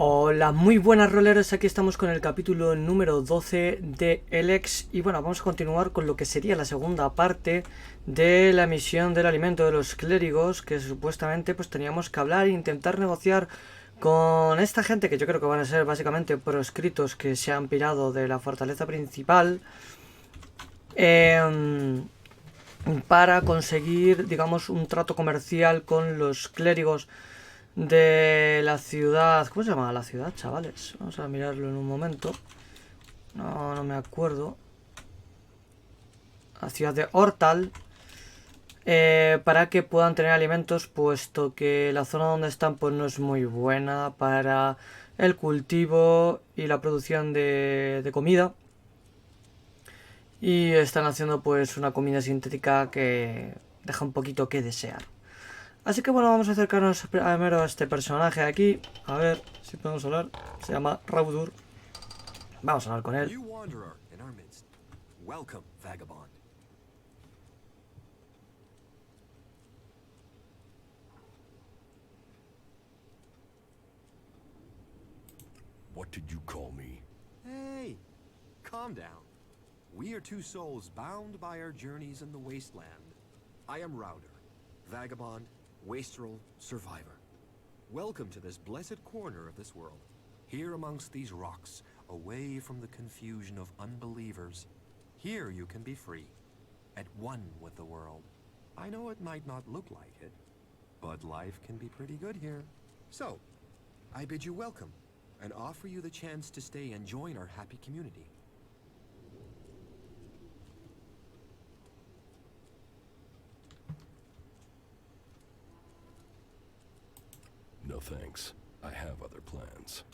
Hola, muy buenas roleros, aquí estamos con el capítulo número 12 de ELEX y bueno, vamos a continuar con lo que sería la segunda parte de la misión del alimento de los clérigos, que supuestamente pues teníamos que hablar e intentar negociar con esta gente que yo creo que van a ser básicamente proscritos que se han pirado de la fortaleza principal para conseguir, digamos, un trato comercial con los clérigos de la ciudad. ¿Cómo se llama la ciudad, chavales? Vamos a mirarlo en un momento. No me acuerdo. La ciudad de Hortal. Para que puedan tener alimentos, puesto que la zona donde están pues no es muy buena para el cultivo y la producción de comida. Y están haciendo pues una comida sintética que deja un poquito que desear. Así que bueno, vamos a acercarnos primero a este personaje de aquí. A ver si podemos hablar. Se llama Raudur. Vamos a hablar con él. What did you call me? Hey, calm down. We are two souls bound by our journeys in the wasteland. I am Raudur, vagabond, wastrel, survivor. Welcome to this blessed corner of this world. Here amongst these rocks, away from the confusion of unbelievers. Here you can be free, at one with the world. I know it might not look like it, but life can be pretty good here. So, I bid you welcome, and offer you the chance to stay and join our happy community. No thanks. I have other plans.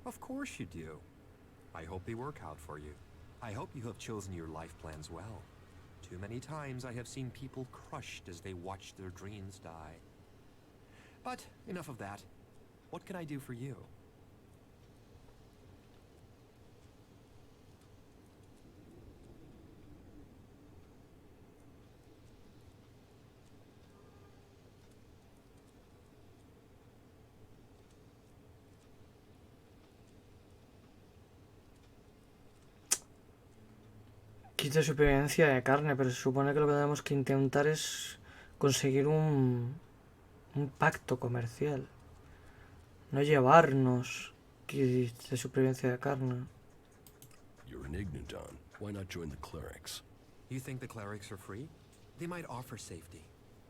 Of course you do. I hope they work out for you. I hope you have chosen your life plans well. Too many times I have seen people crushed as they watch their dreams die. But enough of that. What can I do for you? Kit de supervivencia de carne, pero se supone que lo que tenemos que intentar es conseguir un pacto comercial. No llevarnos kits de supervivencia de carne. You're an Igniton. Why not join the clerics? You think the clerics are free? They might offer safety,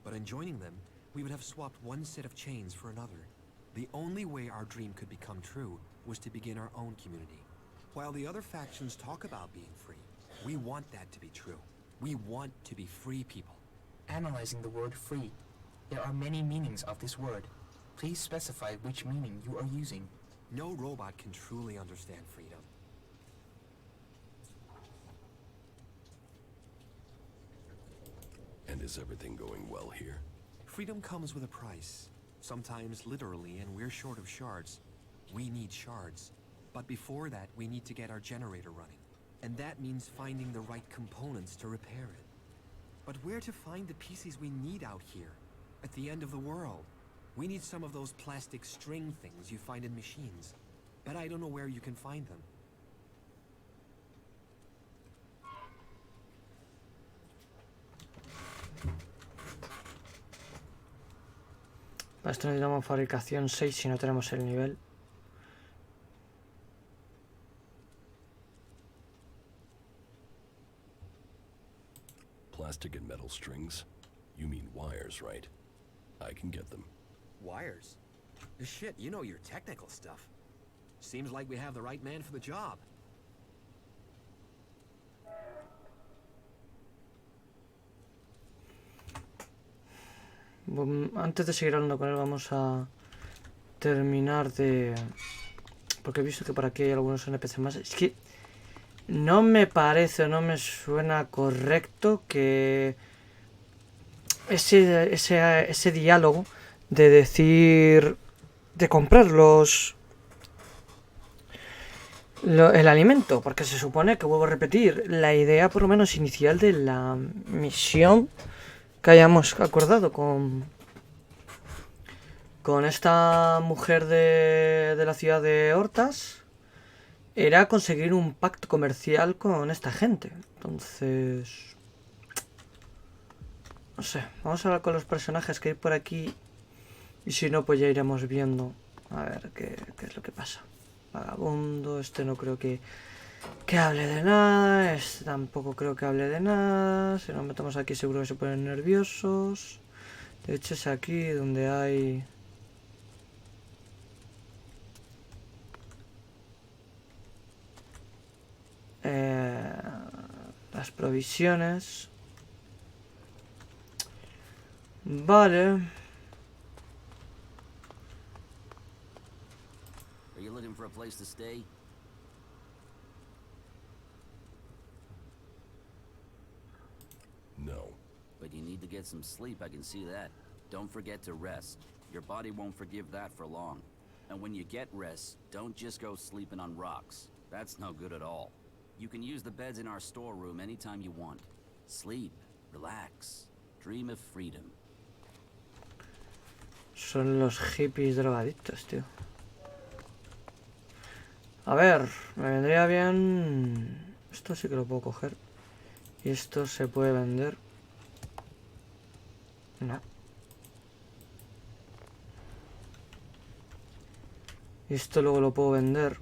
but in joining them, we would have swapped one set of chains for another. The only way our dream could become true was to begin our own community. While the other factions talk about being free, we want that to be true. We want to be free people. Analyzing the word free. There are many meanings of this word. Please specify which meaning you are using. No robot can truly understand freedom. And is everything going well here? Freedom comes with a price. Sometimes literally, and we're short of shards. We need shards. But before that, we need to get our generator running. And that means finding the right components to repair it. But where to find the pieces we need out here, at the end of the world? We need some of those plastic string things you find in machines. But I don't know where you can find them. Para esto necesitamos fabricación 6 si no tenemos el nivel. Plastic and metal strings? You mean wires, right? I can get them. Wires? Shit, you know your technical stuff. Seems like we have the right man for the job. Antes de seguir hablando con él vamos a terminar de... Porque he visto que por aquí hay algunos NPC más. Es que no me parece, no me suena correcto que ese diálogo de decir... de comprar el alimento, porque se supone que, vuelvo a repetir, la idea por lo menos inicial de la misión que hayamos acordado con con esta mujer de la ciudad de Hortas era conseguir un pacto comercial con esta gente. Entonces... no sé, vamos a hablar con los personajes que hay por aquí. Y si no, pues ya iremos viendo. A ver qué es lo que pasa. Vagabundo, este no creo que hable de nada. Este tampoco creo que hable de nada. Si nos metemos aquí seguro que se ponen nerviosos. De hecho es aquí donde hay... las provisiones. Vale. Are you looking for a place to stay? No. But you need to get some sleep, I can see that. Don't forget to rest. Your body won't forgive that for long. And when you get rest, don't just go sleeping on rocks. That's no good at all. You can use the beds in our storeroom anytime you want. Sleep, relax, dream of freedom. Son los hippies drogadictos, tío. A ver, me vendría bien... Esto sí que lo puedo coger. Y esto se puede vender. No. Y esto luego lo puedo vender.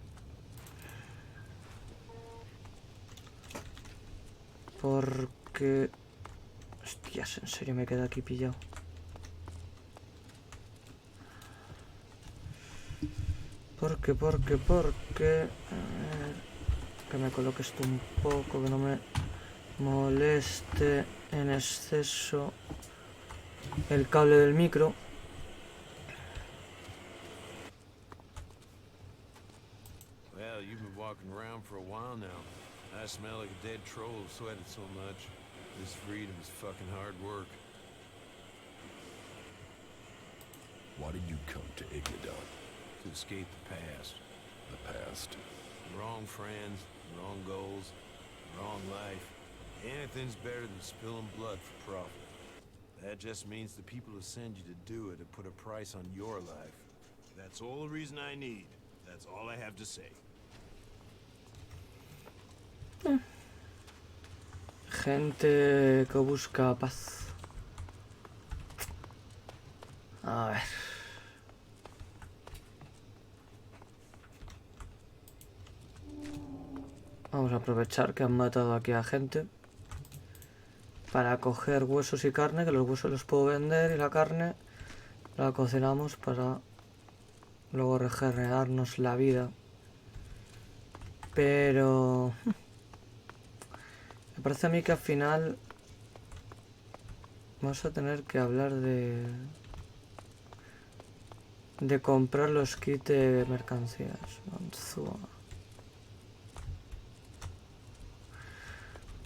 Porque... hostias, en serio me queda aquí pillado. Porque... A ver, que me coloque esto un poco, que no me moleste en exceso el cable del micro. Well, you've been walking around for a while now. I smell like a dead troll who sweated so much. This freedom is fucking hard work. Why did you come to Ignadon? To escape the past. The past. Wrong friends, wrong goals, wrong life. Anything's better than spilling blood for profit. That just means the people who send you to do it have put a price on your life. That's all the reason I need. That's all I have to say. Gente que busca paz. A ver. Vamos a aprovechar que han matado aquí a gente para coger huesos y carne, que los huesos los puedo vender y la carne la cocinamos para luego regenerarnos la vida. Pero me parece a mí que al final vamos a tener que hablar de comprar los kits de mercancías. Manzúa.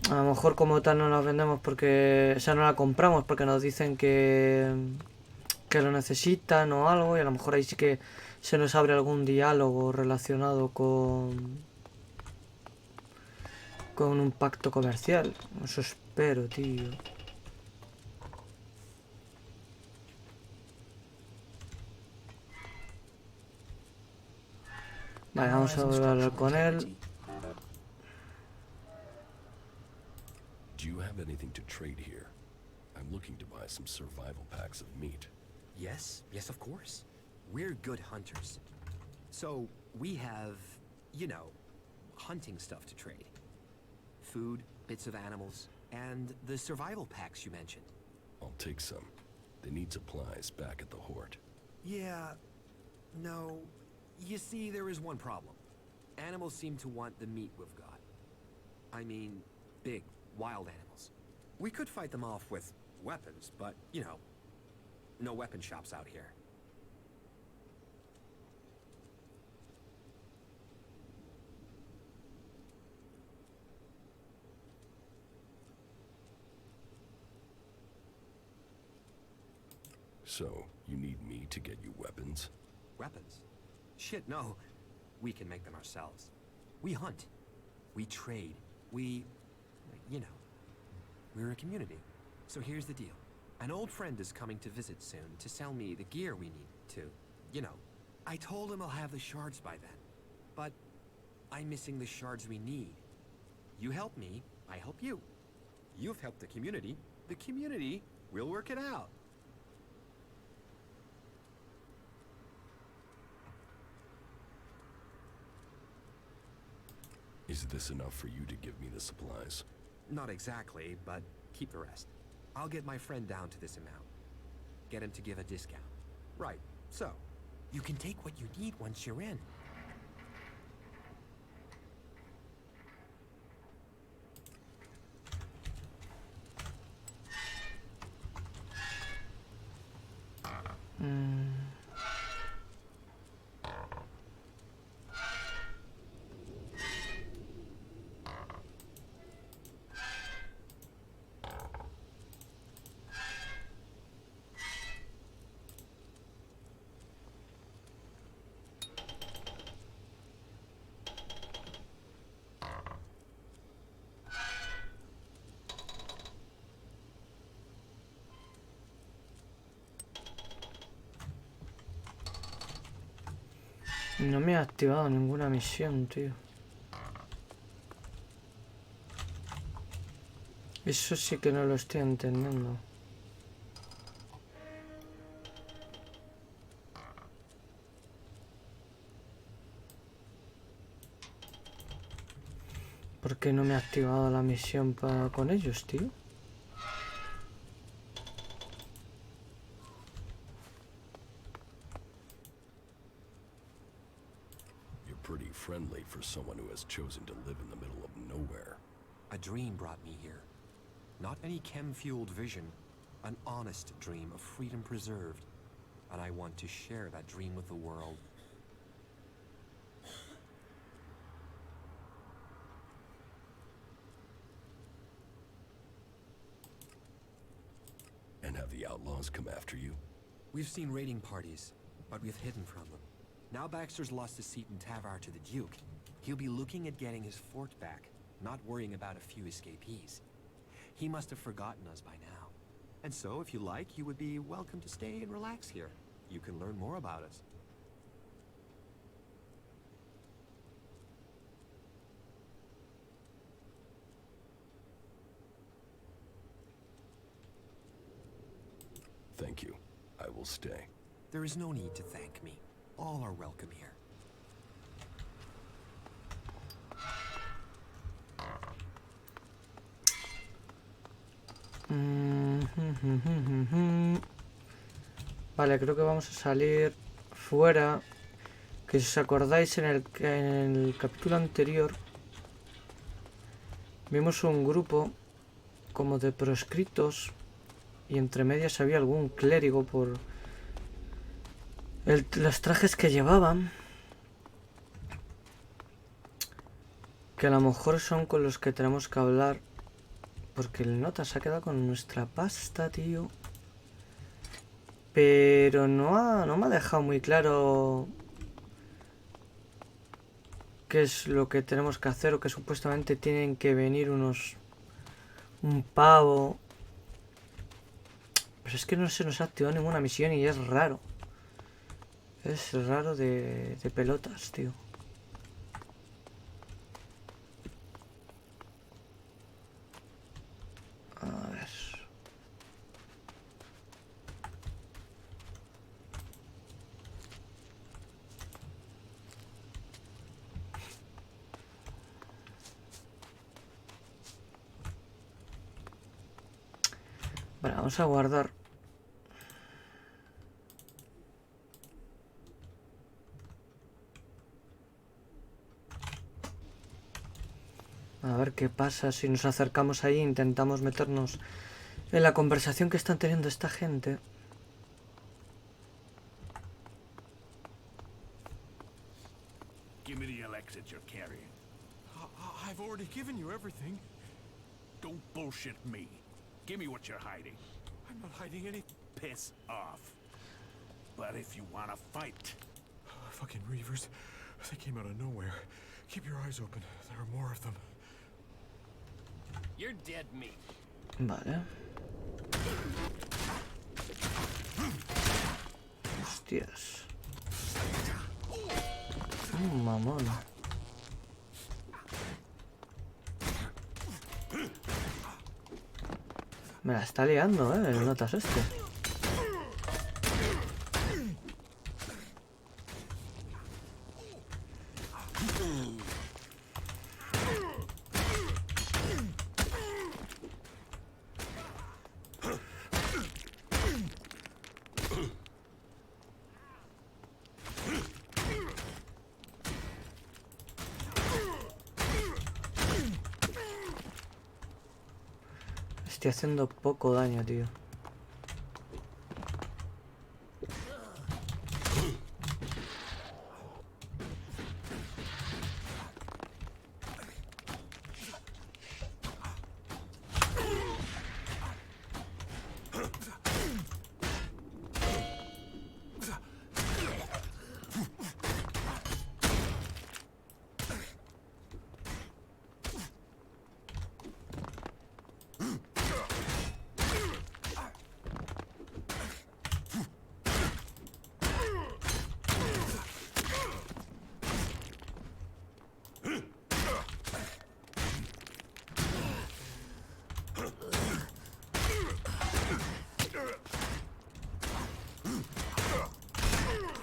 A lo mejor como tal no la vendemos porque... o sea, no la compramos porque nos dicen que lo necesitan o algo, y a lo mejor ahí sí que se nos abre algún diálogo relacionado con un pacto comercial. Eso espero, tío. Vale, vamos a volver a hablar con él. Do you have anything to trade here? I'm looking to buy some survival packs of meat. Yes, yes, of course. We're good hunters. So, we have, you know, hunting stuff to trade. Food, bits of animals, and the survival packs you mentioned. I'll take some. They need supplies back at the Hort. Yeah, no. You see, there is one problem. Animals seem to want the meat we've got. I mean, big, wild animals. We could fight them off with weapons, but, you know, no weapon shops out here. So, you need me to get you weapons? Weapons? Shit, no. We can make them ourselves. We hunt. We trade. We... you know. We're a community. So here's the deal. An old friend is coming to visit soon to sell me the gear we need to You know, I told him I'll have the shards by then. But I'm missing the shards we need. You help me, I help you. You've helped the community will work it out. Is this enough for you to give me the supplies? Not exactly, but keep the rest. I'll get my friend down to this amount. Get him to give a discount. Right, so, you can take what you need once you're in. No me ha activado ninguna misión, tío. Eso sí que no lo estoy entendiendo. ¿Por qué no me ha activado la misión con ellos, tío? Pretty friendly for someone who has chosen to live in the middle of nowhere. A dream brought me here. Not any chem-fueled vision. An honest dream of freedom preserved. And I want to share that dream with the world. And have the outlaws come after you? We've seen raiding parties, but we've hidden from them. Now Baxter's lost his seat in Tavar to the Duke. He'll be looking at getting his fort back, not worrying about a few escapees. He must have forgotten us by now. And so, if you like, you would be welcome to stay and relax here. You can learn more about us. Thank you. I will stay. There is no need to thank me. All are welcome here. Vale, creo que vamos a salir fuera. Que si os acordáis en el capítulo anterior vimos un grupo como de proscritos y entre medias había algún clérigo por los trajes que llevaban, que a lo mejor son con los que tenemos que hablar, porque el nota se ha quedado con nuestra pasta, tío. Pero no me ha dejado muy claro qué es lo que tenemos que hacer, o que supuestamente tienen que venir un pavo. Pero es que no se nos ha activado ninguna misión y es raro. Es raro de pelotas, tío. A ver. Vale, vamos a guardar. A ver qué pasa si nos acercamos ahí e intentamos meternos en la conversación que están teniendo esta gente. Give me the ELEX that you're carrying. I've already given you everything. Don't bullshit me. Give me what you're hiding. I'm not hiding any... Piss off. But if you want to fight... Fucking Reavers. They came out of nowhere. Keep your eyes open. There are more of them. You're dead meat. Vale. Hostias. Mamón. Me la está liando, el notas este. Estoy haciendo poco daño, tío.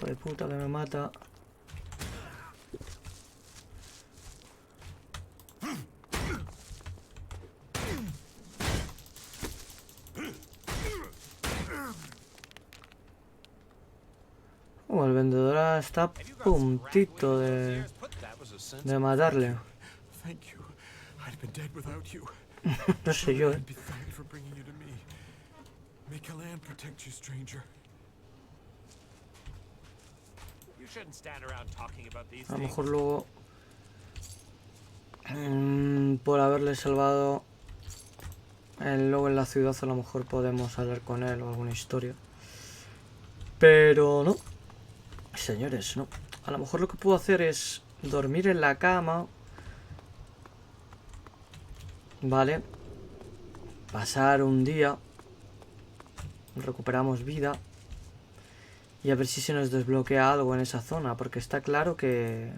Hijo de puta que me mata. El vendedor está a puntito de matarle. Thank you. I'd been dead without you. No sé yo, I'd be thankful for bringing you to me. May Kalan protect you, stranger. You shouldn't stand around talking about these A lo things. mejor luego... por haberle salvado el lobo en la ciudad, a lo mejor podemos hablar con él o alguna historia. Pero no. Señores, no. A lo mejor lo que puedo hacer es dormir en la cama. Vale. Pasar un día. Recuperamos vida. Y a ver si se nos desbloquea algo en esa zona. Porque está claro que...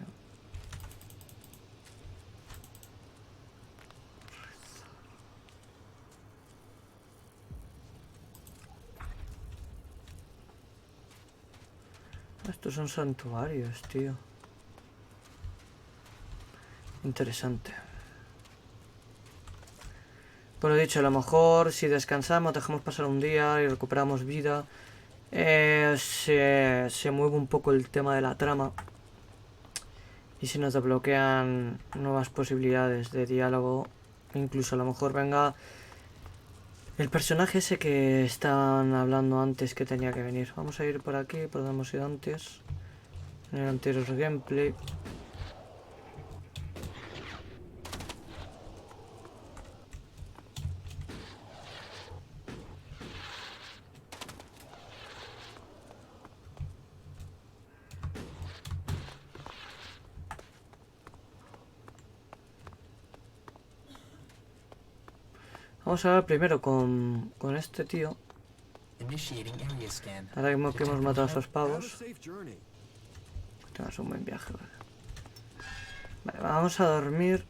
Estos son santuarios, tío. Interesante. Por lo dicho, a lo mejor si descansamos, dejamos pasar un día y recuperamos vida, se mueve un poco el tema de la trama. Y se nos desbloquean nuevas posibilidades de diálogo. Incluso a lo mejor venga el personaje ese que estaban hablando antes que tenía que venir. Vamos a ir por aquí, por donde hemos ido antes. En el anterior gameplay. Vamos a hablar primero con este tío. Initiating area scan. Ahora mismo que hemos matado a esos Have a pavos. safe journey. Que tengas un buen viaje, vale. Vale, vamos a dormir.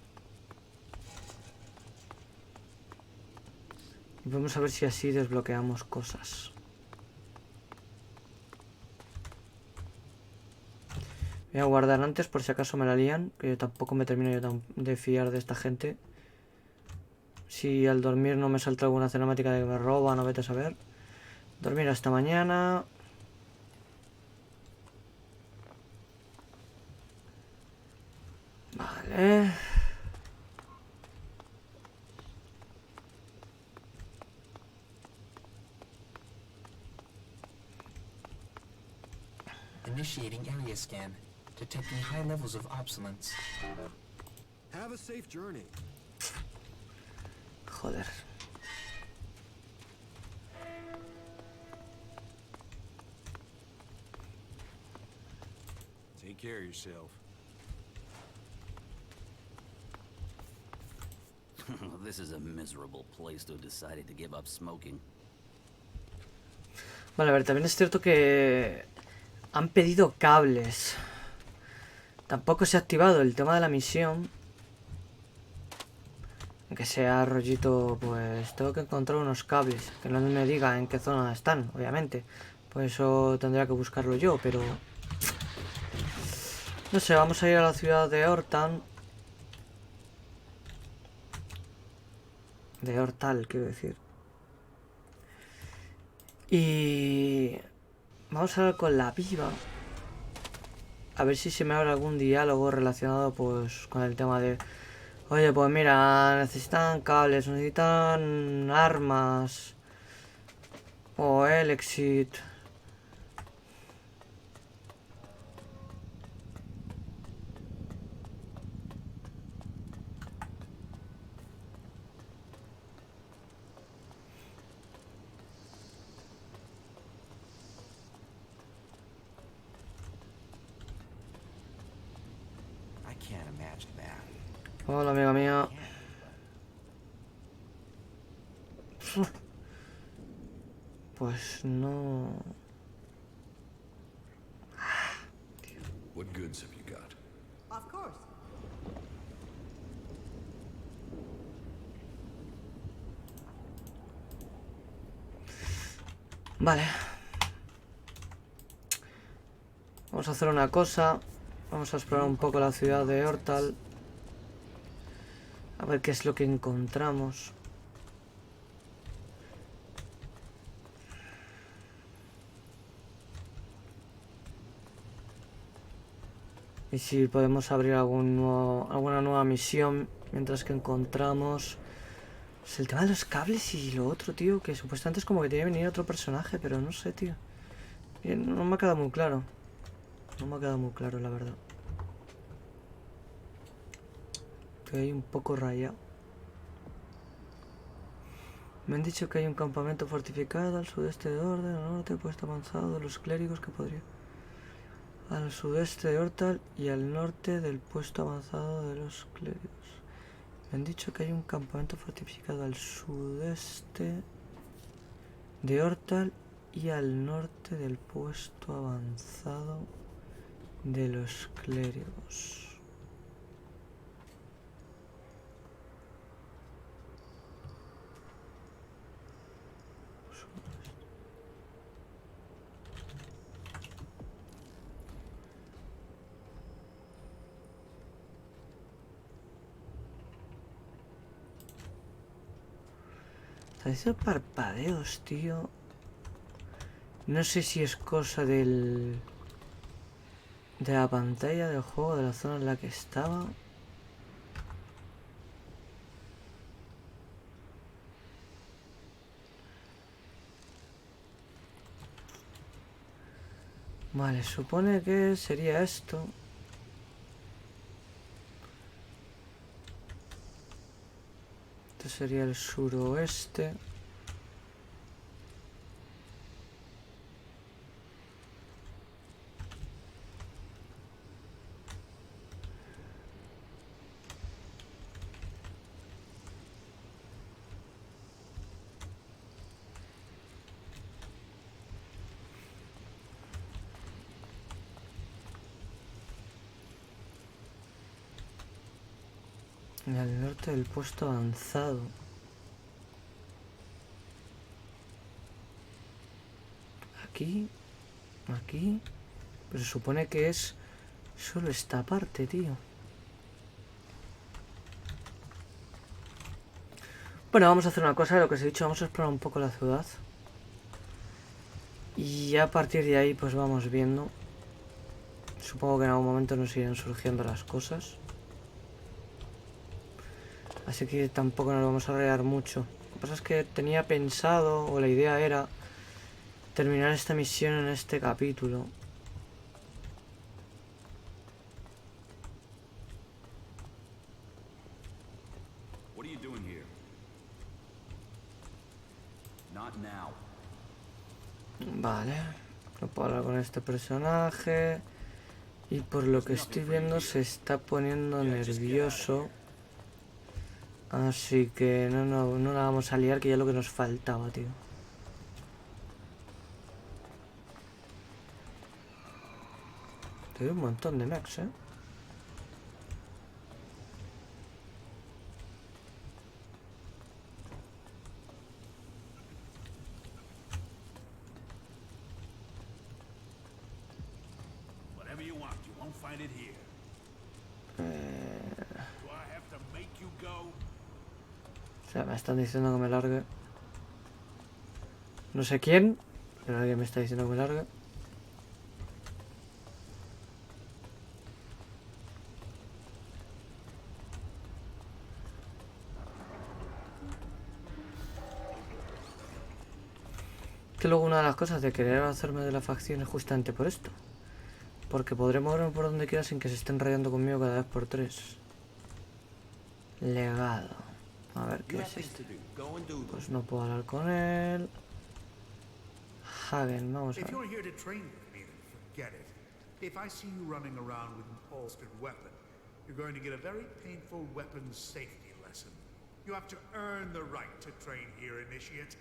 Y vamos a ver si así desbloqueamos cosas. Voy a guardar antes por si acaso me la lían. Que yo tampoco me termino yo de fiar de esta gente. Si al dormir no me salta alguna cinemática de que me roban o vete a saber. Dormir hasta mañana. Vale. Initiating area scan. Detecting high levels of obsolescence. Have a safe journey. Joder. Take care of yourself. This is a miserable place to have decided to give up smoking. Vale, a ver, también es cierto que han pedido cables. Tampoco se ha activado el tema de la misión. Aunque sea rollito, pues tengo que encontrar unos cables. Que no me diga en qué zona están, obviamente. Por eso tendría que buscarlo yo, pero... No sé, vamos a ir a la ciudad de Hortan. De Hortal, quiero decir. Y... vamos a hablar con la piba. A ver si se me abre algún diálogo relacionado pues con el tema de... Oye, pues mira, necesitan cables, necesitan armas. O ELEX. I can't imagine that. Hola, amiga mía. Pues no... What goods have you got? Of course. Vale. Vamos a hacer una cosa. Vamos a explorar un poco la ciudad de Hortal. A ver qué es lo que encontramos. Y si podemos abrir alguna nueva misión mientras que encontramos... Pues el tema de los cables y lo otro, tío. Que supuestamente es como que tiene que venir otro personaje, pero no sé, tío. No me ha quedado muy claro. No me ha quedado muy claro, la verdad. Estoy ahí un poco rayado. Me han dicho que hay un campamento fortificado al sudeste de Orden, al norte, puesto avanzado de los clérigos que podría... Al sudeste de Hortal y al norte del puesto avanzado de los clérigos. Me han dicho que hay un campamento fortificado al sudeste de Hortal y al norte del puesto avanzado de los clérigos. Está diciendo parpadeos, tío. No sé si es cosa de la pantalla del juego, de la zona en la que estaba. Vale, supone que sería esto. Esto sería el suroeste. Y al norte del puesto avanzado. Aquí. Aquí. Pero se supone que es solo esta parte, tío. Bueno, vamos a hacer una cosa, lo que os he dicho, vamos a explorar un poco la ciudad. Y a partir de ahí pues vamos viendo. Supongo que en algún momento nos irán surgiendo las cosas. Así que tampoco nos vamos a arreglar mucho. Lo que pasa es que tenía pensado, o la idea era, terminar esta misión en este capítulo. What are you doing here? Not now. Vale. No puedo hablar con este personaje. Y por lo que estoy viendo se está poniendo nervioso. Así que no la vamos a liar, que ya es lo que nos faltaba, tío. Te doy un montón de mechs, ¿eh? O sea, me están diciendo que me largue. No sé quién, pero alguien me está diciendo que me largue. Que luego una de las cosas de querer hacerme de la facción es justamente por esto. Porque podré moverme por donde quiera sin que se estén rayando conmigo cada vez por 3. Legado. A ver, ¿qué es este? Pues no puedo hablar con él. Hagen, vamos a If ver. you're here to train with me, then forget it. If I see you running around with an holstered weapon, you're going to get a very painful weapons safety lesson. You have to earn the right to train here, Initiate.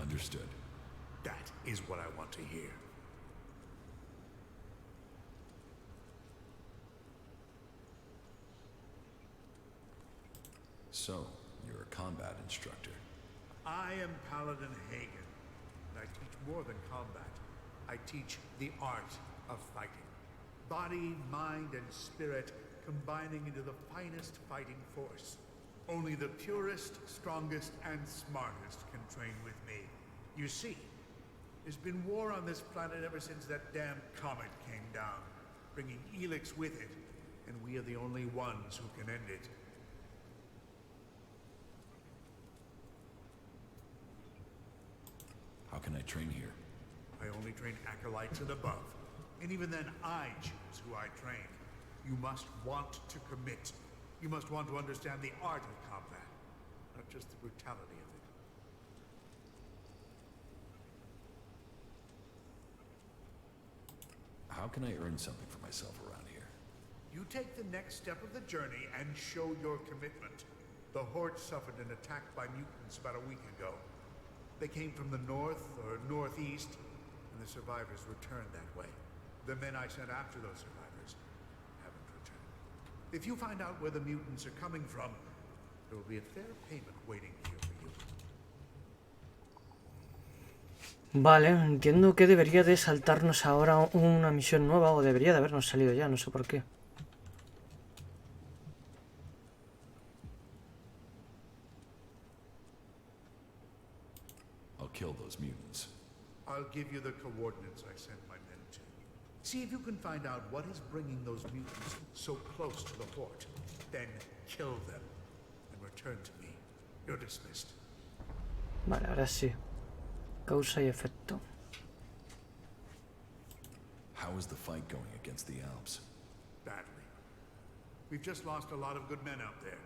Understood. That is what I want to hear. So, you're a combat instructor. I am Paladin Hagen, and I teach more than combat. I teach the art of fighting. Body, mind, and spirit combining into the finest fighting force. Only the purest, strongest, and smartest can train with me. You see, there's been war on this planet ever since that damn comet came down, bringing ELEX with it, and we are the only ones who can end it. How can I train here? I only train acolytes and above. And even then, I choose who I train. You must want to commit. You must want to understand the art of combat, not just the brutality of it. How can I earn something for myself around here? You take the next step of the journey and show your commitment. The Horde suffered an attack by mutants about a week ago. They came from the north or northeast, and the survivors returned that way. The men I sent after those survivors haven't returned. If you find out where the mutants are coming from, there will be a fair payment waiting here for you. Vale, entiendo que debería de saltarnos ahora una misión nueva, o debería de habernos salido ya, no sé por qué. I'll kill those mutants. I'll give you the coordinates I sent my men to. See if you can find out what is bringing those mutants so close to the Horde. Then kill them and return to me. You're dismissed. Vale, ahora sí. Causa y efecto. How is the fight going against the Alps? Badly. We've just lost a lot of good men out there.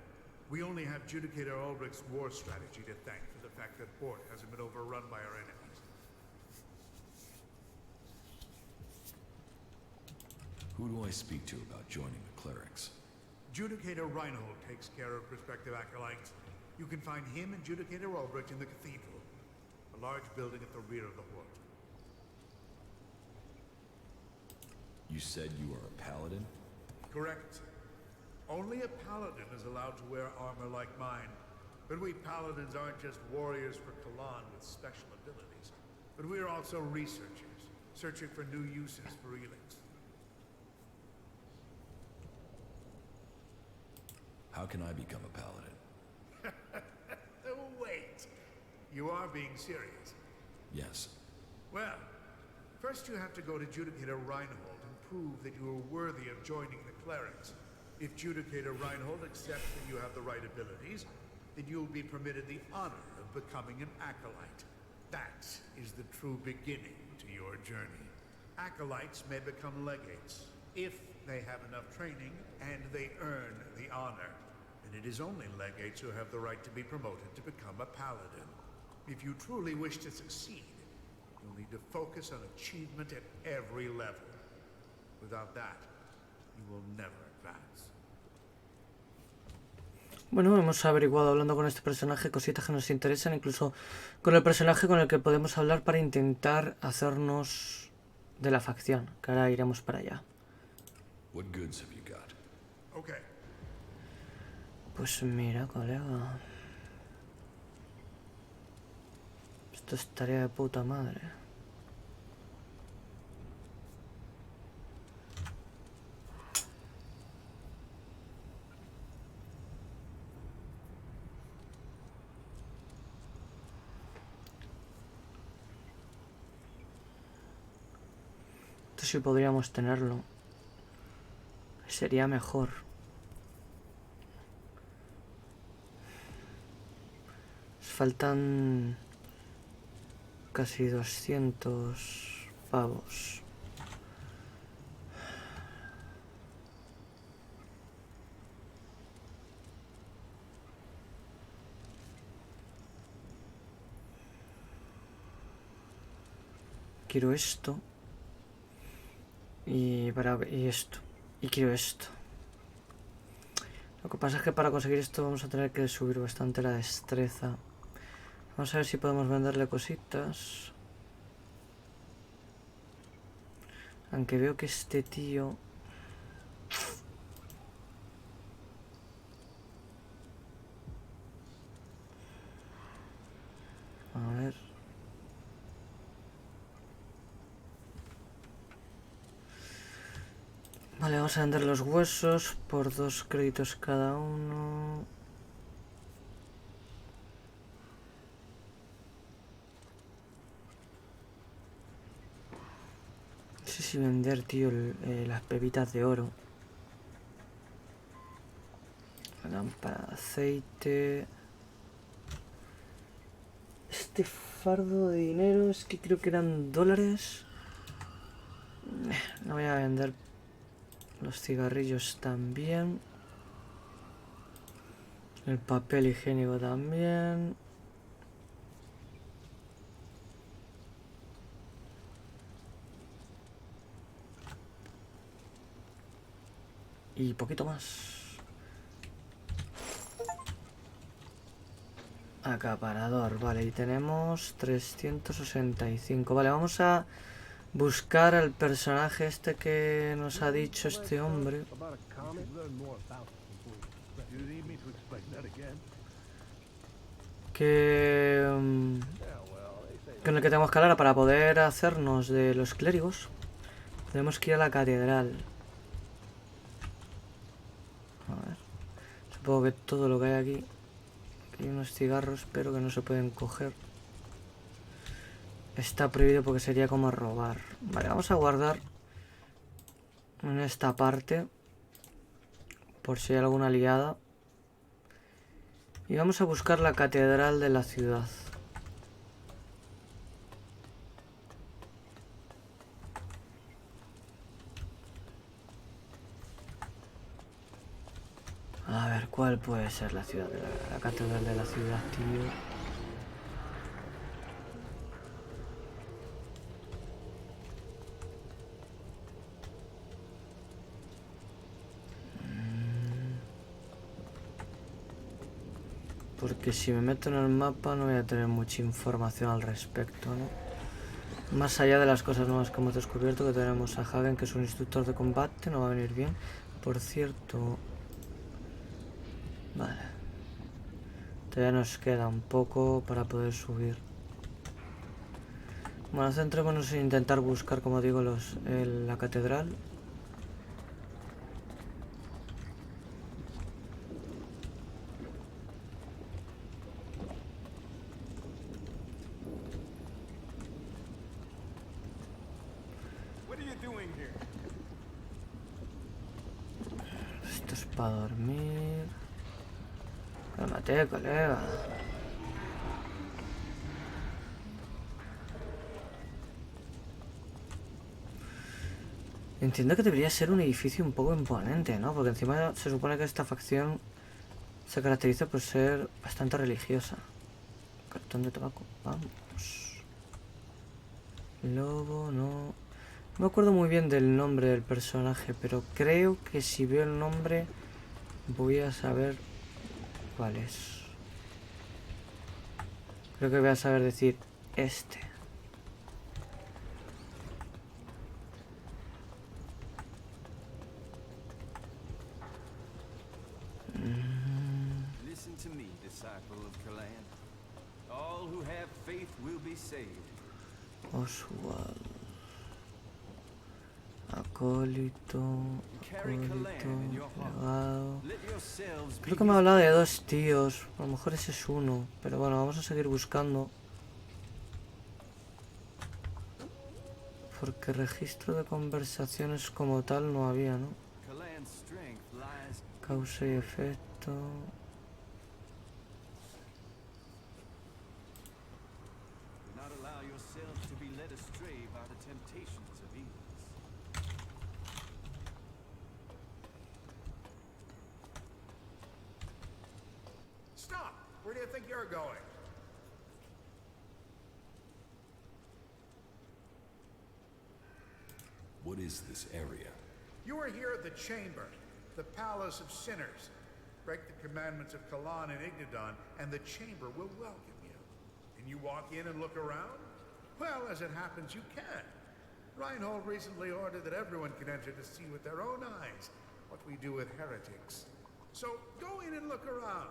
We only have Judicator Ulbrich's war strategy to thank for the fact that Horde hasn't been overrun by our enemies. Who do I speak to about joining the clerics? Judicator Reinhold takes care of prospective acolytes. You can find him and Judicator Ulbrich in the cathedral, a large building at the rear of the Horde. You said you are a paladin? Correct. Only a paladin is allowed to wear armor like mine. But we paladins aren't just warriors for Kalan with special abilities, but we are also researchers, searching for new uses for ELEX. How can I become a paladin? Oh, wait. You are being serious. Yes. Well, first you have to go to Judicator Reinhold and prove that you are worthy of joining the clerics. If Judicator Reinhold accepts that you have the right abilities, then you'll be permitted the honor of becoming an acolyte. That is the true beginning to your journey. Acolytes may become legates if they have enough training and they earn the honor. And it is only legates who have the right to be promoted to become a paladin. If you truly wish to succeed, you'll need to focus on achievement at every level. Without that, you will never advance. Bueno, hemos averiguado hablando con este personaje cositas que nos interesan, incluso con el personaje con el que podemos hablar para intentar hacernos de la facción, que ahora iremos para allá. What goods have you got? Okay. Pues mira, colega. Esto es tarea de puta madre. si podríamos tenerlo. Sería mejor. Faltan casi 200 pavos. Quiero esto. Y esto. Y quiero esto. Lo que pasa es que para conseguir esto vamos a tener que subir bastante la destreza. Vamos a ver si podemos venderle cositas. Aunque veo que este tío... A ver... Vale, vamos a vender los huesos por 2 créditos cada uno. No sé si vender, tío, las pepitas de oro. Lámpara de aceite. Este fardo de dinero es que creo que eran dólares. No voy a vender. Los cigarrillos también. El papel higiénico también. Y poquito más. Acaparador, vale, y tenemos 365. Vale, vamos a buscar al personaje este que nos ha dicho este hombre. Con el que tenemos que hablar para poder hacernos de los clérigos. Tenemos que ir a la catedral. A ver. Supongo que todo lo que hay aquí. Aquí hay unos cigarros, pero que no se pueden coger. Está prohibido porque sería como robar. Vale, vamos a guardar en esta parte por si hay alguna liada. Y vamos a buscar la catedral de la ciudad. A ver, ¿cuál puede ser la ciudad de la catedral de la ciudad, tío? Porque si me meto en el mapa no voy a tener mucha información al respecto, ¿no? Más allá de las cosas nuevas que hemos descubierto, que tenemos a Hagen, que es un instructor de combate, no va a venir bien. Por cierto... Vale. Todavía nos queda un poco para poder subir. Bueno, centrémonos en intentar buscar, como digo, la catedral. Esto es para dormir. Cálmate, colega. Entiendo que debería ser un edificio un poco imponente, ¿no? Porque encima se supone que esta facción se caracteriza por ser bastante religiosa. Cartón de tabaco, vamos. Lobo, no. No me acuerdo muy bien del nombre del personaje, pero creo que si veo el nombre voy a saber cuál es. Creo que voy a saber decir este. Listen to me, disciple of Kalan. All who have faith will be saved. Oswald. Acólito. Legado. Creo que me ha hablado de 2 tíos. A lo mejor ese es uno. Pero bueno, vamos a seguir buscando. Porque registro de conversaciones como tal no había, ¿no? Kalan's strength lies. Causa y efecto. Do not allow yourself to be led astray by the temptations of evil. Stop! Where do you think you're going? What is this area? You are here at the Chamber, the Palace of Sinners. Break the commandments of Kalan and Ignadon, and the Chamber will welcome you. Can you walk in and look around? Well, as it happens, you can. Reinhold recently ordered that everyone can enter to see with their own eyes what we do with heretics. So go in and look around.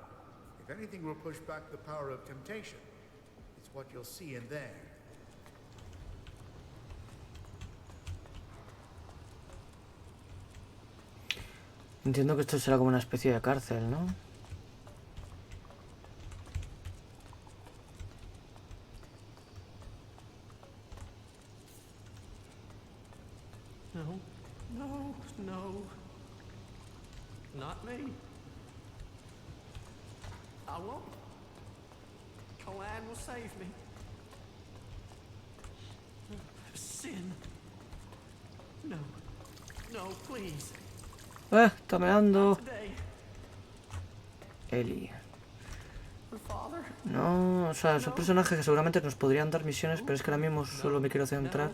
If anything will push back the power of temptation, it's what you'll see in there. Entiendo que esto será como una especie de cárcel, ¿no? No, no, no. Not me. I won't. Kalan will save me. Sin. No. No, please. Está meando. Today. Eli. Father. No, o sea, son personajes que seguramente nos podrían dar misiones, pero es que ahora mismo solo me quiero centrar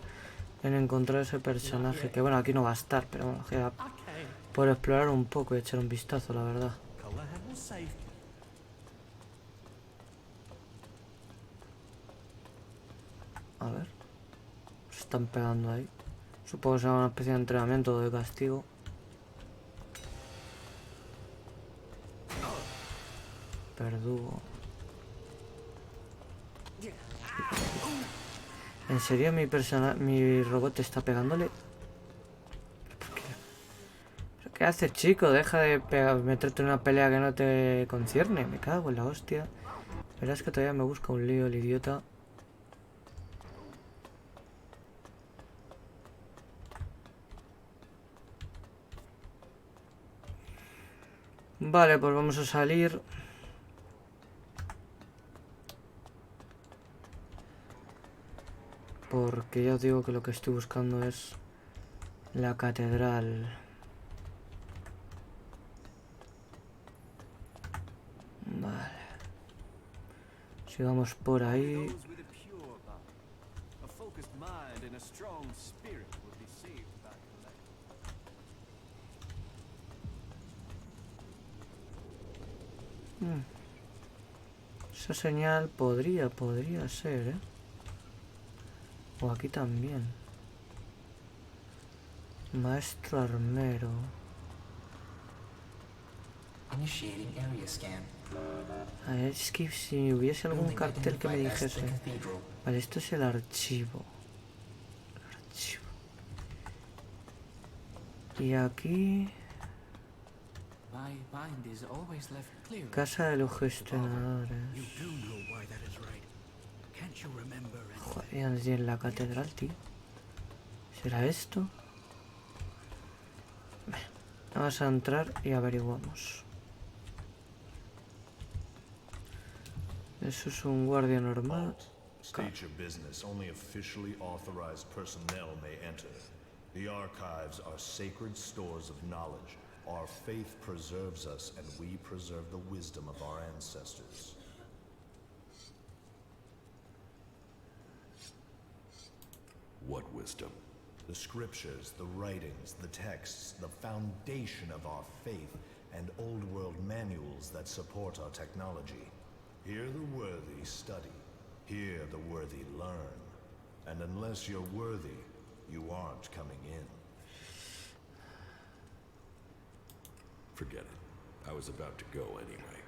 en encontrar ese personaje. Que bueno, aquí no va a estar, pero bueno, queda por explorar un poco y echar un vistazo, la verdad. Kalan will save me. A ver. Se están pegando ahí. Supongo que será una especie de entrenamiento o de castigo. Verdugo. ¿En serio mi robot está pegándole? ¿Pero qué haces, chico? Deja de meterte en una pelea que no te concierne. Me cago en la hostia. Verás que todavía me busca un lío el idiota. Vale, pues vamos a salir. Porque ya os digo que lo que estoy buscando es la catedral. Vale. Sigamos por ahí. Those with a pure body, a focused mind, and a strong spirit will be saved by Kalan. Esa señal podría ser, ¿eh? O aquí también. Maestro armero. Initiating area scan. A ver, es que si hubiese algún cartel que me dijese. Vale, esto es el archivo. Y aquí... Casa de los gestionadores. Joder, ya nos en la catedral, tío. ¿Será esto? Vamos a entrar y averiguamos. Eso es un guardia normal. State your business. Only officially authorized personnel may enter. The archives are sacred stores of knowledge. Our faith preserves us, and we preserve the wisdom of our ancestors. What wisdom? The scriptures, the writings, the texts, the foundation of our faith, and old world manuals that support our technology. Here the worthy study. Here the worthy learn. And unless you're worthy, you aren't coming in. Forget it. I was about to go anyway.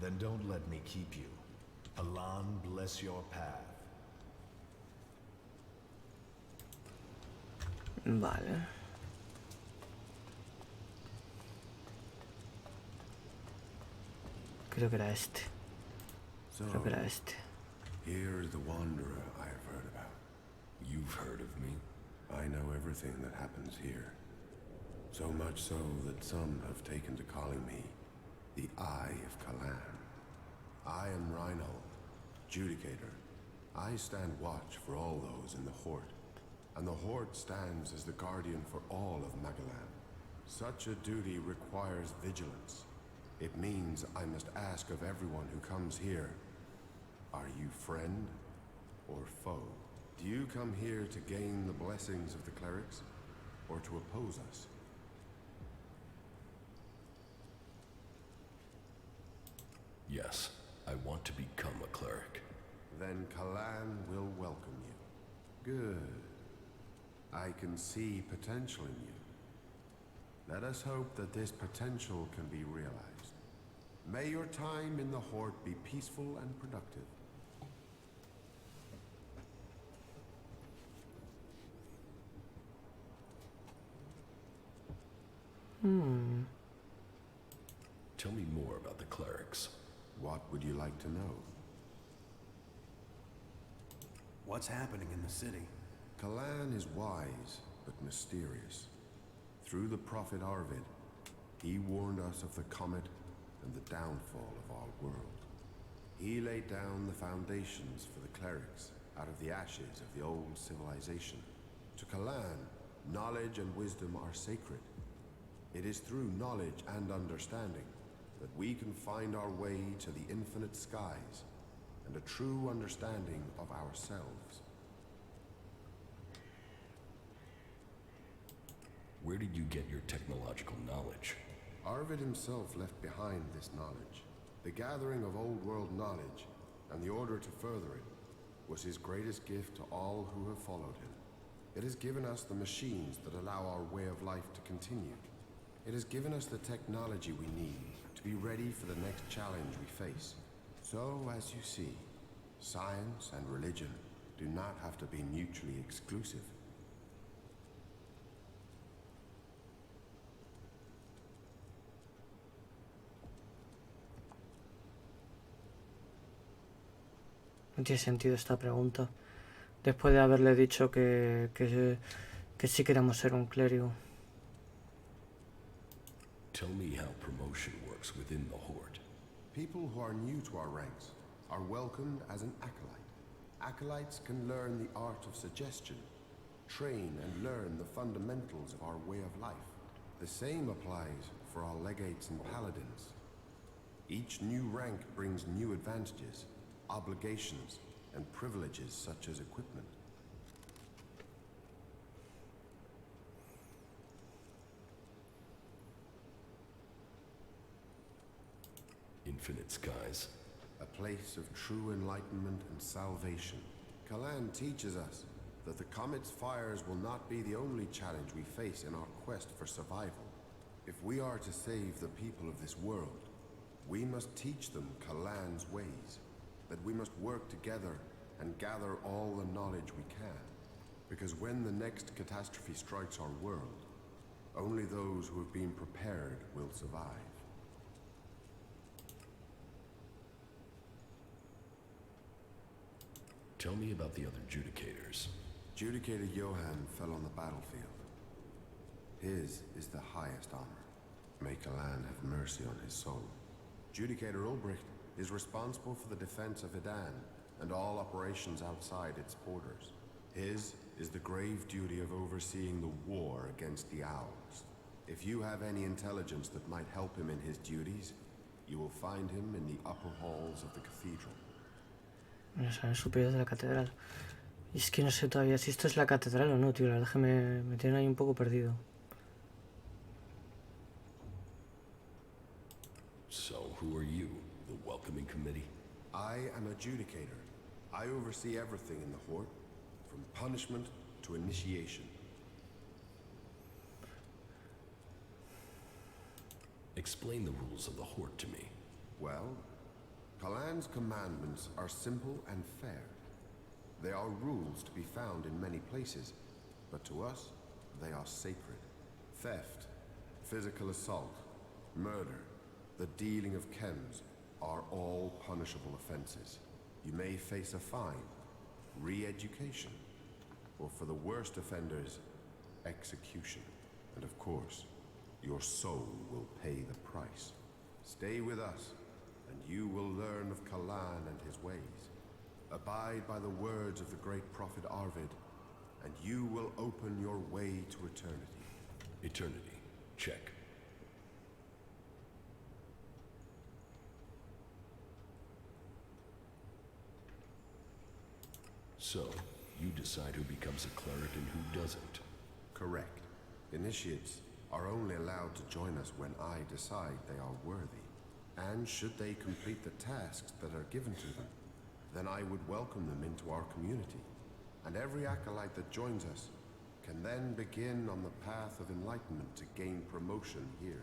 Then don't let me keep you. Alan bless your path. Vale. Creo que era este. Creo que era este. Here is the wanderer I have heard about. You've heard of me. I know everything that happens here. So much so that some have taken to calling me the Eye of Kalan. I am Reinhold, Judicator. I stand watch for all those in the Horde, and the Horde stands as the guardian for all of Magalan. Such a duty requires vigilance. It means I must ask of everyone who comes here, are you friend or foe? Do you come here to gain the blessings of the clerics, or to oppose us? Yes, I want to become a cleric. Then Kalan will welcome you. Good. I can see potential in you. Let us hope that this potential can be realized. May your time in the Horde be peaceful and productive. Tell me more about the clerics. What would you like to know? What's happening in the city? Kalan is wise, but mysterious. Through the prophet Arvid, he warned us of the comet and the downfall of our world. He laid down the foundations for the clerics out of the ashes of the old civilization. To Kalan, knowledge and wisdom are sacred. It is through knowledge and understanding that we can find our way to the infinite skies and a true understanding of ourselves. Where did you get your technological knowledge? Arvid himself left behind this knowledge. The gathering of old world knowledge and the order to further it was his greatest gift to all who have followed him. It has given us the machines that allow our way of life to continue. It has given us the technology we need to be ready for the next challenge we face. So, as you see, science and religion do not have to be mutually exclusive. No tiene sentido esta pregunta. Después de haberle dicho que sí queremos ser un clérigo. Tell me how promotion works within the Horde. People who are new to our ranks are welcomed as an acolyte. Acolytes can learn the art of suggestion, train and learn the fundamentals of our way of life. The same applies for our legates and paladins. Each new rank brings new advantages, obligations, and privileges such as equipment. Infinite skies. A place of true enlightenment and salvation. Kalan teaches us that the comet's fires will not be the only challenge we face in our quest for survival. If we are to save the people of this world, we must teach them Kalan's ways. That we must work together and gather all the knowledge we can. Because when the next catastrophe strikes our world, only those who have been prepared will survive. Tell me about the other Judicators. Judicator Johann fell on the battlefield. His is the highest honor. May Kalan have mercy on his soul. Judicator Ulbricht is responsible for the defense of Edan and all operations outside its borders. His is the grave duty of overseeing the war against the Owls. If you have any intelligence that might help him in his duties, you will find him in the upper halls of the cathedral. Los años superiores de la catedral. Y es que no sé todavía si esto es la catedral o no, tío. La verdad es que me tienen ahí un poco perdido. So, who are you? The welcoming committee? I am a Judicator. I oversee everything in the Horde, from punishment to initiation. Explain the rules of the Horde to me. Well, Kalan's commandments are simple and fair. They are rules to be found in many places, but to us, they are sacred. Theft, physical assault, murder, the dealing of chems are all punishable offenses. You may face a fine, re-education, or for the worst offenders, execution. And of course, your soul will pay the price. Stay with us, and you will learn of Kalan and his ways. Abide by the words of the great prophet Arvid, and you will open your way to eternity. Eternity. Check. So, you decide who becomes a cleric and who doesn't. Correct. Initiates are only allowed to join us when I decide they are worthy. And should they complete the tasks that are given to them, then I would welcome them into our community. And every acolyte that joins us can then begin on the path of enlightenment to gain promotion here.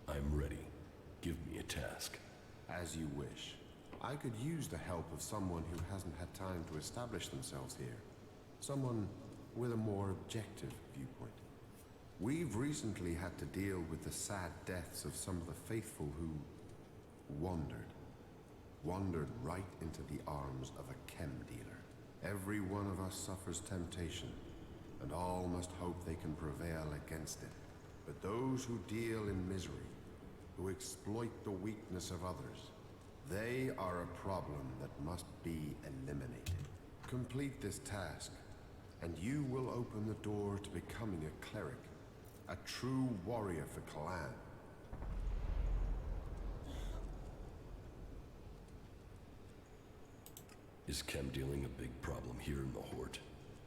I'm ready. Give me a task. As you wish. I could use the help of someone who hasn't had time to establish themselves here. Someone with a more objective viewpoint. We've recently had to deal with the sad deaths of some of the faithful who wandered right into the arms of a chem dealer. Every one of us suffers temptation, and all must hope they can prevail against it. But those who deal in misery, who exploit the weakness of others, they are a problem that must be eliminated. Complete this task, and you will open the door to becoming a cleric, a true warrior for Kalan. Is chem dealing a big problem here in the Hort?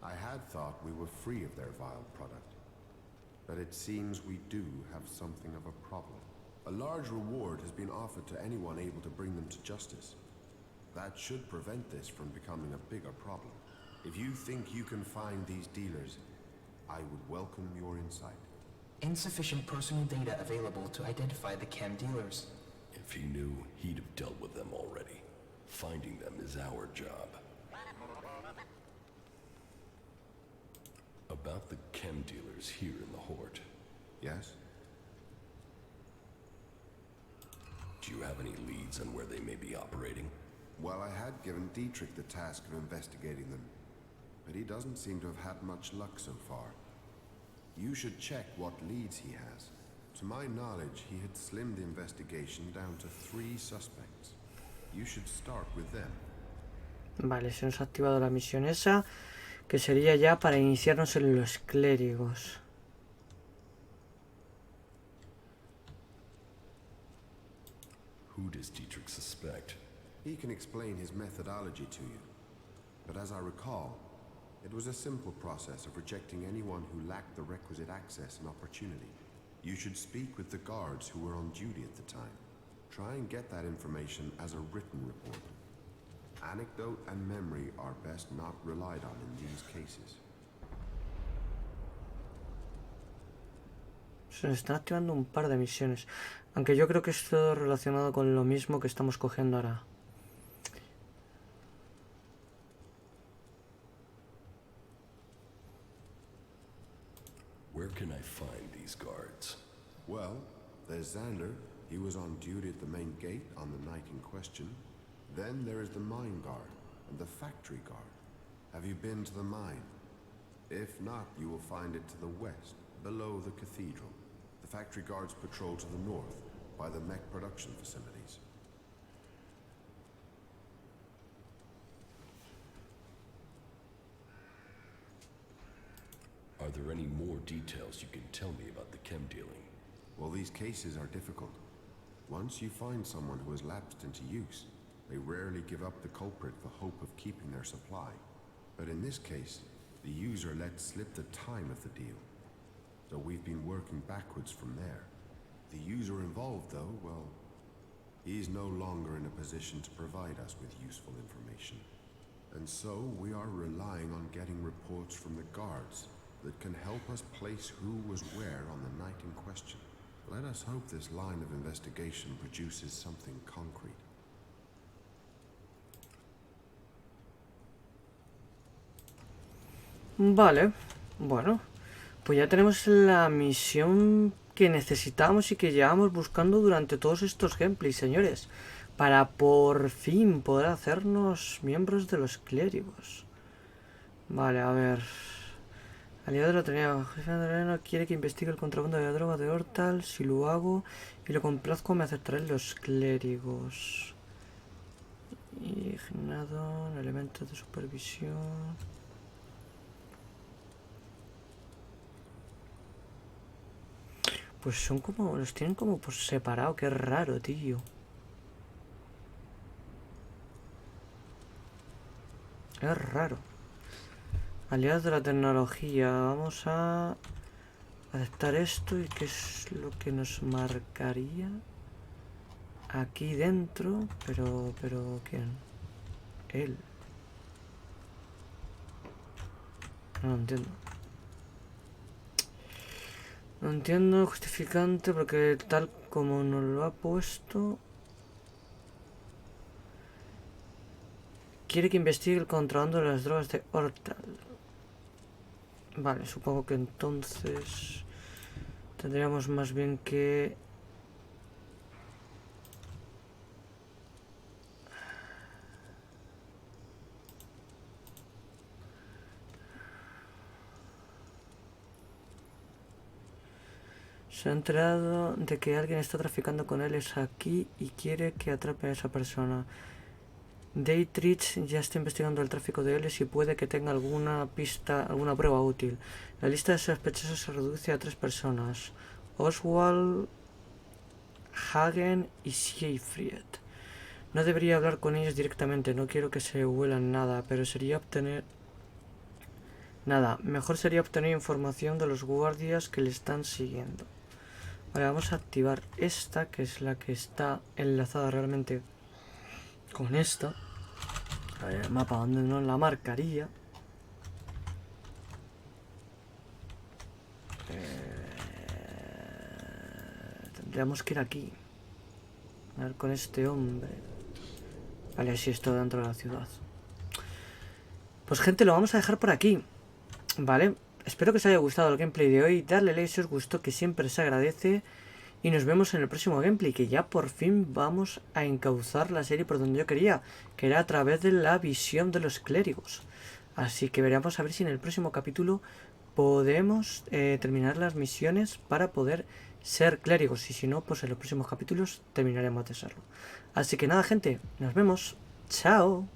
I had thought we were free of their vile product, but it seems we do have something of a problem. A large reward has been offered to anyone able to bring them to justice. That should prevent this from becoming a bigger problem. If you think you can find these dealers, I would welcome your insight. Insufficient personal data available to identify the chem dealers. If he knew, he'd have dealt with them already. Finding them is our job. About the chem dealers here in the Hort. Yes? Do you have any leads on where they may be operating? Well, I had given Dietrich the task of investigating them, but he doesn't seem to have had much luck so far. You should check what leads he has. To my knowledge, he had slimmed the investigation down to 3 suspects. You should start with them. Vale, se nos ha activado la misión esa, que sería ya para iniciarnos en los clérigos. Who does Dietrich suspect? He can explain his methodology to you. But as I recall, it was a simple process of rejecting anyone who lacked the requisite access and opportunity. You should speak with the guards who were on duty at the time. Try and get that information as a written report. Anecdote and memory are best not relied on in these cases. Se nos están activando un par de misiones, aunque yo creo que es todo relacionado con lo mismo que estamos cogiendo ahora. Where can I find these guards? Well, there's Xander. He was on duty at the main gate on the night in question. Then there is the mine guard and the factory guard. Have you been to the mine? If not, you will find it to the west, below the cathedral. The factory guards patrol to the north, by the mech production facilities. Are there any more details you can tell me about the chem dealing? Well, these cases are difficult. Once you find someone who has lapsed into use, they rarely give up the culprit for hope of keeping their supply. But in this case, the user let slip the time of the deal. So we've been working backwards from there. The user involved, though, well, he's no longer in a position to provide us with useful information. And so we are relying on getting reports from the guards that can help us place who was where on the night in question. Let us hope this line of investigation produces something concrete. Vale, bueno, pues ya tenemos la misión que necesitamos y que llevamos buscando durante todos estos gameplays, señores, para por fin poder hacernos miembros de los clérigos. Vale, a ver. Aliado de la Trinidad, jefe de terreno quiere que investigue el contrabando de la droga de Hortal. Si lo hago y lo complazco, me aceptarán los clérigos. Ignado, elementos de supervisión. Pues son como, los tienen como por separado, qué raro, tío. Es raro. Aliados de la tecnología, vamos a aceptar esto. ¿Y qué es lo que nos marcaría? Aquí dentro, pero ¿quién? Él. No entiendo. No entiendo el justificante porque tal como nos lo ha puesto... Quiere que investigue el contrabando de las drogas de Hortal. Vale, supongo que entonces tendríamos más bien que... Se ha enterado de que alguien está traficando con él aquí y quiere que atrape a esa persona. Daytrich ya está investigando el tráfico de Eles y puede que tenga alguna pista, alguna prueba útil. La lista de sospechosos se reduce a 3 personas: Oswald, Hagen y Siegfried. No debería hablar con ellos directamente, no quiero que se huelan nada, pero sería obtener... Nada, mejor sería obtener información de los guardias que le están siguiendo. Vale, vamos a activar esta, que es la que está enlazada realmente con esta. A ver, el mapa donde nos la marcaría. Tendríamos que ir aquí. A ver, con este hombre. Vale, si esto dentro de la ciudad. Pues gente, lo vamos a dejar por aquí. Vale, espero que os haya gustado el gameplay de hoy. Darle like si os gustó, que siempre se agradece. Y nos vemos en el próximo gameplay, que ya por fin vamos a encauzar la serie por donde yo quería, que era a través de la visión de los clérigos. Así que veremos a ver si en el próximo capítulo podemos terminar las misiones para poder ser clérigos. Y si no, pues en los próximos capítulos terminaremos de serlo. Así que nada, gente, nos vemos. Chao.